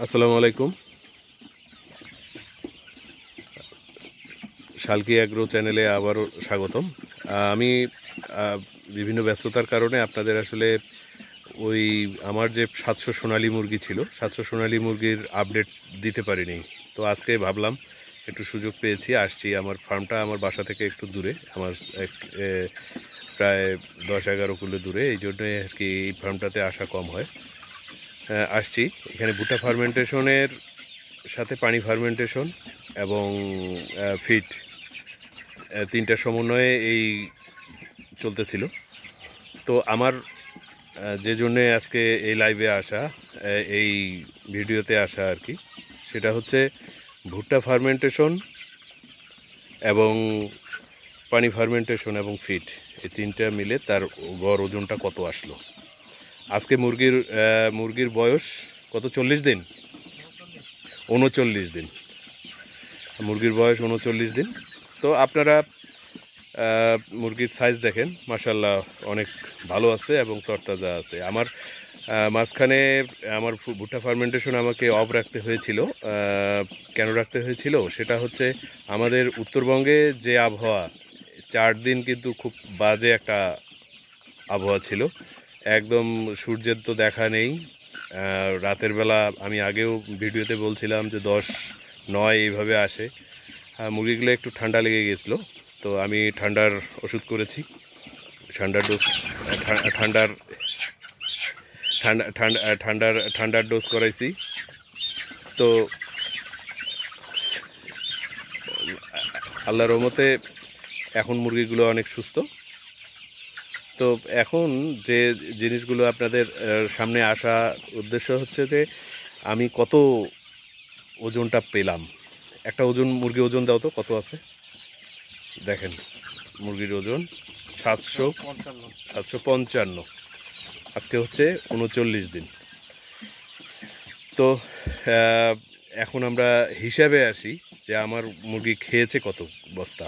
আসসালামু আলাইকুম। শালকি অ্যাগ্রো চ্যানেলে আবারও স্বাগতম। আমি বিভিন্ন ব্যস্ততার কারণে আপনাদের আসলে ওই আমার যে 700 সোনালী মুরগি ছিল, 700 সোনালী মুরগির আপডেট দিতে পারিনি। তো আজকে ভাবলাম একটু সুযোগ পেয়েছি, আসছি। আমার ফার্মটা আমার বাসা থেকে একটু দূরে, আমার প্রায় 10-11 কিলো দূরে, এই জন্যই আর কি এই ফার্মটাতে আসা কম হয়। আসছি এখানে ভুট্টা ফার্মেন্টেশনের সাথে পানি ফার্মেন্টেশন এবং ফিড তিনটার সমন্বয়ে এই চলতেছিল। তো আমার যে জন্যে আজকে এই লাইভে আসা, এই ভিডিওতে আসা আর কি, সেটা হচ্ছে ভুট্টা ফার্মেন্টেশন এবং পানি ফার্মেন্টেশন এবং ফিড, এই তিনটা মিলে তার গড় ওজনটা কত আসলো। আজকে মুরগির বয়স কত? 40 দিন, 39 দিন। মুরগির বয়স 39 দিন। তো আপনারা মুরগির সাইজ দেখেন, মাশাআল্লাহ অনেক ভালো আছে এবং তরতাজা আছে। আমার মাঝখানে আমার ভুট্টা ফার্মেন্টেশন আমাকে অফ রাখতে হয়েছিল। কেন রাখতে হয়েছিল সেটা হচ্ছে, আমাদের উত্তরবঙ্গে যে আবহাওয়া, 4 দিন কিন্তু খুব বাজে একটা আবহাওয়া ছিল। একদম সূর্যের তো দেখা নেই। রাতের বেলা আমি আগেও ভিডিওতে বলছিলাম যে 10-9 এইভাবে আসে। মুরগিগুলো একটু ঠান্ডা লেগে গেছিলো, তো আমি ঠান্ডার ওষুধ করেছি, ঠান্ডার ডোজ ঠান্ডার ঠান্ডা ঠান্ডা ঠান্ডার ঠান্ডার ডোজ করাইছি। তো আল্লাহর রহমতে এখন মুরগিগুলো অনেক সুস্থ। তো এখন যে জিনিসগুলো আপনাদের সামনে আসা উদ্দেশ্য হচ্ছে যে আমি কত ওজনটা পেলাম। একটা মুরগি ওজন দাও তো, কত আছে দেখেন। মুরগির ওজন 755। আজকে হচ্ছে 39 দিন। তো এখন আমরা হিসাবে আসি যে আমার মুরগি খেয়েছে কত বস্তা।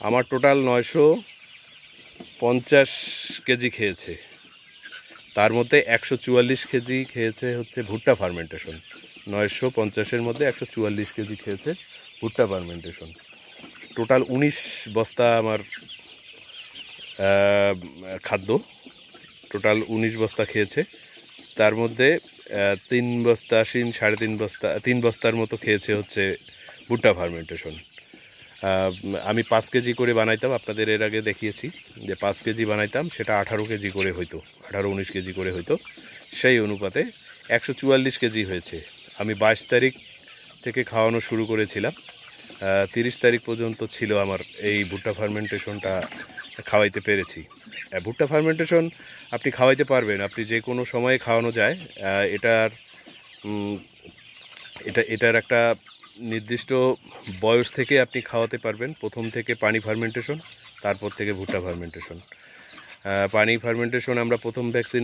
আমার টোটাল 950 কেজি খেয়েছে। তার মধ্যে 144 কেজি খেয়েছে হচ্ছে ভুট্টা ফার্মেন্টেশন। 950-এর মধ্যে 144 কেজি খেয়েছে ভুট্টা ফার্মেন্টেশন। টোটাল 19 বস্তা আমার খাদ্য, টোটাল 19 বস্তা খেয়েছে। তার মধ্যে 3 বস্তা 3 বস্তার মতো খেয়েছে হচ্ছে ভুট্টা ফার্মেন্টেশন। আমি 5 কেজি করে বানাইতাম, আপনাদের এর আগে দেখিয়েছি যে 5 কেজি বানাইতাম, সেটা 18 কেজি করে হইতো, 18-19 কেজি করে হইতো। সেই অনুপাতে 144 কেজি হয়েছে। আমি 22 তারিখ থেকে খাওয়ানো শুরু করেছিলাম, 30 তারিখ পর্যন্ত ছিল আমার এই ভুট্টা ফার্মেন্টেশনটা খাওয়াইতে পেরেছি। ভুট্টা ফার্মেন্টেশন আপনি খাওয়াইতে পারবেন, আপনি যে কোনো সময়ে খাওয়ানো যায়। এটার একটা নির্দিষ্ট বয়স থেকে আপনি খাওয়াতে পারবেন। প্রথম থেকে পানি ফার্মেন্টেশন, তারপর থেকে ভুট্টা ফার্মেন্টেশন। পানি ফার্মেন্টেশন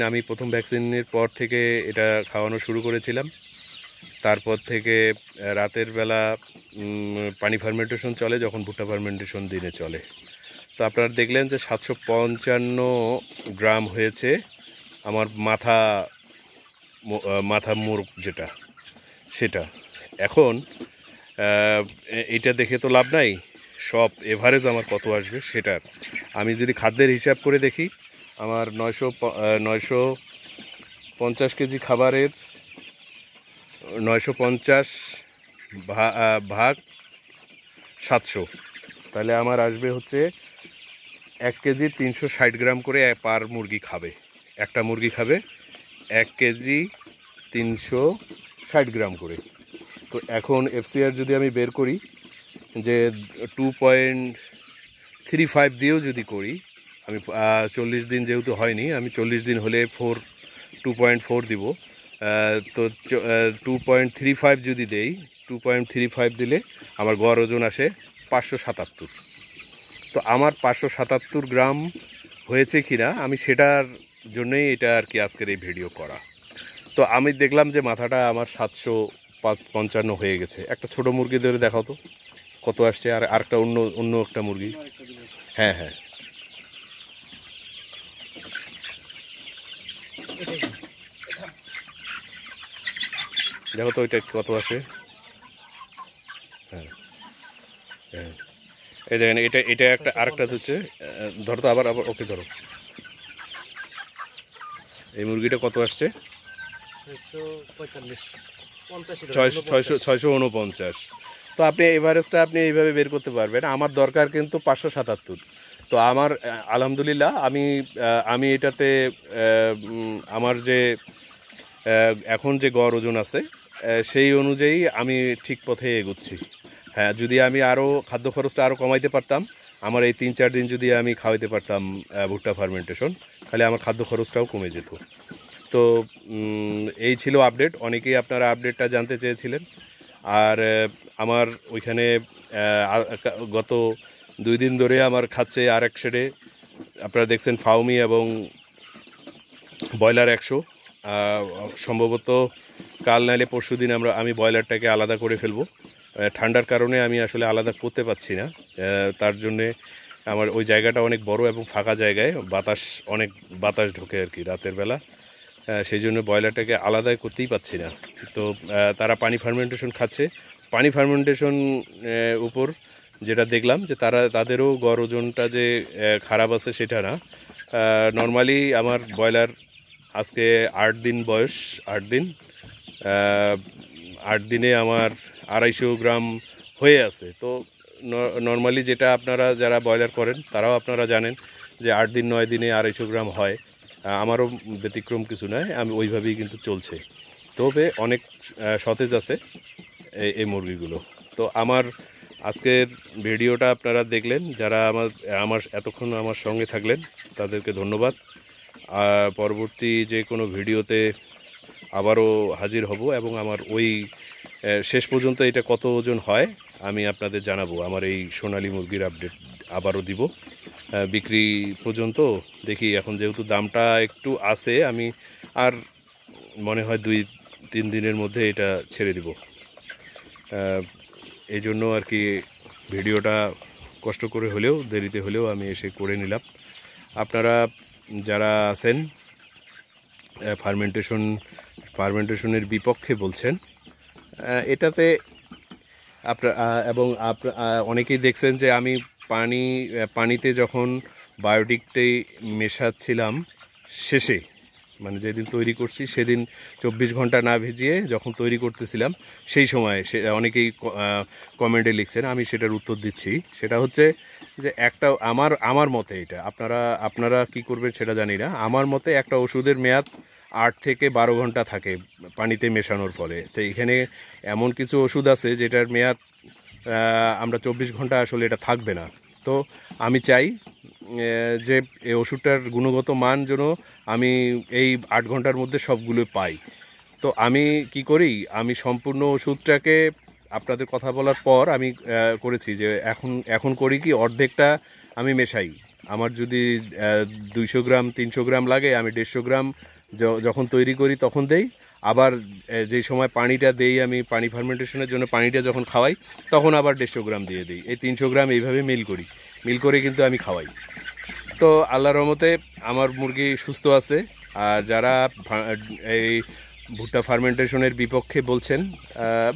আমি প্রথম ভ্যাকসিনের পর থেকে এটা খাওয়ানো শুরু করেছিলাম। তারপর থেকে রাতের বেলা পানি ফার্মেন্টেশন চলে, যখন ভুট্টা ফার্মেন্টেশন দিনে চলে। তো আপনারা দেখলেন যে 755 গ্রাম হয়েছে আমার মাথা মোরগ যেটা, সেটা। এখন এইটা দেখে তো লাভ নাই, সব এভারেজ আমার কত আসবে সেটার। আমি যদি খাদ্যের হিসাব করে দেখি, আমার 950 কেজি খাবারের 950 ভাগ 700, তাহলে আমার আসবে হচ্ছে 1 কেজি 360 গ্রাম করে পার মুরগি খাবে। একটা মুরগি খাবে 1 কেজি 360 গ্রাম করে। তো এখন FCR যদি আমি বের করি, যে 2.35 দিয়েও যদি করি, আমি 40 দিন যেহেতু হয়নি, আমি 40 দিন হলে 2.4 দিব। তো 2.35 যদি দেই, 2.35 দিলে আমার গড় ওজন আসে 577। তো আমার 577 গ্রাম হয়েছে কিনা, আমি সেটার জন্যই এটা আর কি আজকের এই ভিডিও করা। তো আমি দেখলাম যে মাথাটা আমার 755 হয়ে গেছে। একটা ছোট মুরগি ধরে দেখাও তো কত আসছে, আর আরেকটা অন্য একটা মুরগি। হ্যাঁ হ্যাঁ, দেখো তো ওইটা কত আসে। হ্যাঁ হ্যাঁ, এই দেখেন এটা এটা একটা আরেকটা হচ্ছে, ধরো তো আবার আবার ওকে ধরো। এই মুরগিটা কত আসছে? 649। তো আপনি এভারেজটা আপনি এইভাবে বের করতে পারবেন। আমার দরকার কিন্তু 577। তো আমার আলহামদুলিল্লাহ আমি এটাতে আমার যে এখন যে গড় ওজন আছে সেই অনুযায়ী আমি ঠিক পথে এগোচ্ছি। হ্যাঁ, যদি আমি আরও খাদ্য খরচটা আরও কমাইতে পারতাম, আমার এই 3-4 দিন যদি আমি খাওয়াইতে পারতাম ভুট্টা ফার্মেন্টেশন, তাহলে আমার খাদ্য খরচটাও কমে যেত। তো এই ছিল আপডেট। অনেকেই আপনারা আপডেটটা জানতে চেয়েছিলেন। আর আমার ওইখানে গত 2 দিন ধরে আমার খাচ্ছে আরেক শেডে আপনারা দেখছেন ফাউমি এবং ব্রয়লার 100। সম্ভবত কাল নাইলে পরশু দিন আমি ব্রয়লারটাকে আলাদা করে ফেলবো। ঠান্ডার কারণে আমি আসলে আলাদা করতে পারছি না, তার জন্যে আমার ওই জায়গাটা অনেক বড় এবং ফাঁকা জায়গায় অনেক বাতাস ঢোকে আর কি রাতের বেলা, সেই জন্য ব্রয়লারটাকে আলাদাই করতেই পারছি না। তো তারা পানি ফার্মেন্টেশন খাচ্ছে। পানি ফার্মেন্টেশন উপর যেটা দেখলাম যে তাদেরও গড় ওজনটা যে খারাপ আছে সেটা না। নর্মালি আমার ব্রয়লার আজকে 8 দিন বয়স, 8 দিনে আমার 250 গ্রাম হয়ে আছে। তো নর্মালি যেটা আপনারা যারা ব্রয়লার করেন তারাও আপনারা জানেন যে 8 দিন 9 দিনে 250 গ্রাম হয়। আমারও ব্যতিক্রম কিছু নয়, আমি ওইভাবেই কিন্তু চলছে। তবে অনেক সতেজ আছে এই মুরগিগুলো। তো আমার আজকের ভিডিওটা আপনারা দেখলেন, যারা আমার এতক্ষণ আমার সঙ্গে থাকলেন তাদেরকে ধন্যবাদ। আর পরবর্তী যে কোনো ভিডিওতে আবারও হাজির হব এবং আমার ওই শেষ পর্যন্ত এটা কত ওজন হয় আমি আপনাদের জানাবো। আমার এই সোনালী মুরগির আপডেট আবারও দিব বিক্রি পর্যন্ত। দেখি এখন যেহেতু দামটা একটু আছে, আমি আর মনে হয় 2-3 দিনের মধ্যে এটা ছেড়ে দিব। এই জন্য আর কি ভিডিওটা কষ্ট করে হলেও দেরিতে হলেও আমি এসে করে নিলাম। আপনারা যারা আছেন ফার্মেন্টেশনের বিপক্ষে বলছেন এটাতে এবং অনেকেই দেখছেন যে আমি পানিতে যখন বায়োটিকটাই মেশাচ্ছিলাম শেষে, মানে যেদিন তৈরি করছি সেদিন 24 ঘন্টা না ভিজিয়ে যখন তৈরি করতেছিলাম সেই সময় অনেকেই কমেন্টে লিখছেন, আমি সেটার উত্তর দিচ্ছি। সেটা হচ্ছে যে একটা আমার মতে, এটা আপনারা কি করবেন সেটা জানি না, আমার মতে একটা ওষুধের মেয়াদ 8 থেকে 12 ঘন্টা থাকে পানিতে মেশানোর ফলে। তো এখানে এমন কিছু ওষুধ আছে যেটার মেয়াদ আমরা 24 ঘন্টা আসলে এটা থাকবে না। তো আমি চাই যে এই ওষুধটার গুণগত মান যেন আমি এই 8 ঘন্টার মধ্যে সবগুলো পাই। তো আমি কি করি, আমি সম্পূর্ণ ওষুধটাকে আপনাদের কথা বলার পর আমি করেছি যে এখন করি কি, অর্ধেকটা আমি মেশাই। আমার যদি 200 গ্রাম 300 গ্রাম লাগে আমি 150 গ্রাম যখন তৈরি করি তখন দেই। আবার যেই সময় পানিটা দেই, আমি পানি ফার্মেন্টেশনের জন্য পানিটা যখন খাওয়াই তখন আবার 150 গ্রাম দিয়ে দিই। এই 300 গ্রাম এইভাবে মিল করে কিন্তু আমি খাওয়াই। তো আল্লাহর রহমতে আমার মুরগি সুস্থ আছে। আর যারা এই ভুট্টা ফার্মেন্টেশনের বিপক্ষে বলছেন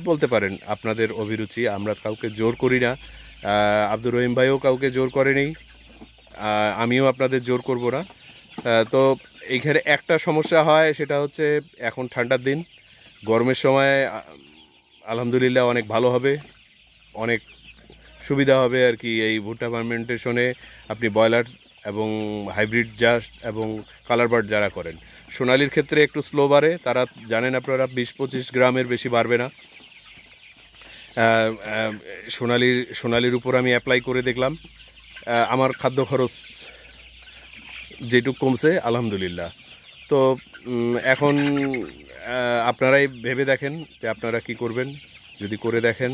বলতে পারেন, আপনাদের অভিরুচি, আমরা কাউকে জোর করি না। আব্দুর রহিম ভাইও কাউকে জোর করেনি, আমিও আপনাদের জোর করব না। তো এইখানে একটা সমস্যা হয়, সেটা হচ্ছে এখন ঠান্ডার দিন, গরমের সময় আলহামদুলিল্লাহ অনেক ভালো হবে, অনেক সুবিধা হবে আর কি। এই ভুট্টা ফার্মেন্টেশনে আপনি ব্রয়লার এবং হাইব্রিড জাস্ট এবং কালার বার্ড যারা করেন, সোনালির ক্ষেত্রে একটু স্লো বাড়ে, তারা জানেন আপনারা 20-25 গ্রামের বেশি বাড়বে না। সোনালির উপর আমি অ্যাপ্লাই করে দেখলাম, আমার খাদ্য খরচ যেটুক কমছে আলহামদুলিল্লাহ। তো এখন আপনারাই ভেবে দেখেন যে আপনারা কি করবেন। যদি করে দেখেন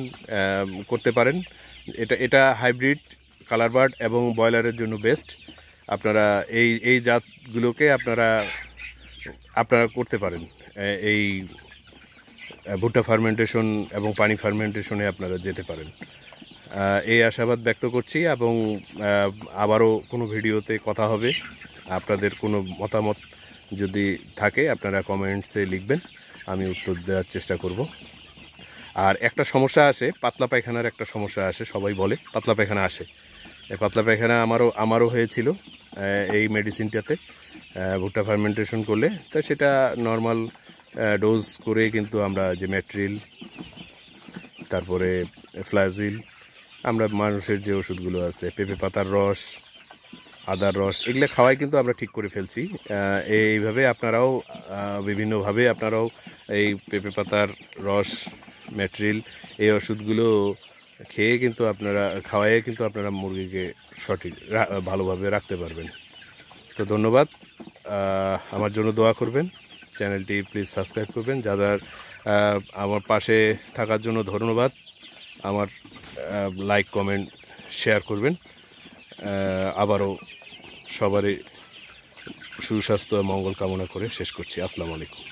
করতে পারেন, এটা হাইব্রিড, কালার বার্ড এবং ব্রয়লারের জন্য বেস্ট। আপনারা এই জাতগুলোকে আপনারা করতে পারেন। এই ভুট্টা ফার্মেন্টেশন এবং পানি ফার্মেন্টেশনে আপনারা যেতে পারেন, এই আশাবাদ ব্যক্ত করছি। এবং আবারও কোনো ভিডিওতে কথা হবে। আপনাদের কোনো মতামত যদি থাকে আপনারা কমেন্টসে লিখবেন। আমি উত্তর দেওয়ার চেষ্টা করব। আর একটা সমস্যা আসে, পাতলা পায়খানার একটা সমস্যা আসে, সবাই বলে পাতলা পায়খানা আসে। এই পাতলা পায়খানা আমারও হয়েছিল এই মেডিসিনটাতে ভুট্টা ফার্মেন্টেশন করলে। তো সেটা নর্মাল ডোজ করে কিন্তু আমরা যে ম্যাট্রিল, তারপরে ফ্লাজিল, আমরা মানুষের যে ওষুধগুলো আছে, পেঁপে পাতার রস, আদার রস, এগুলো খাওয়াই কিন্তু আমরা ঠিক করে ফেলছি। এইভাবে আপনারাও বিভিন্নভাবে আপনারাও এই পেঁপে পাতার রস, ম্যাট্রিল, এই ওষুধগুলো খেয়ে কিন্তু খাওয়াইয়ে কিন্তু আপনারা মুরগিকে সঠিক ভালোভাবে রাখতে পারবেন। তো ধন্যবাদ, আমার জন্য দোয়া করবেন, চ্যানেলটি প্লিজ সাবস্ক্রাইব করবেন। যারা আমার পাশে থাকার জন্য ধন্যবাদ, আমার লাইক, কমেন্ট, শেয়ার করবেন। আবারও সবারই সুস্বাস্থ্য মঙ্গল কামনা করে শেষ করছি। আসসালামু আলাইকুম।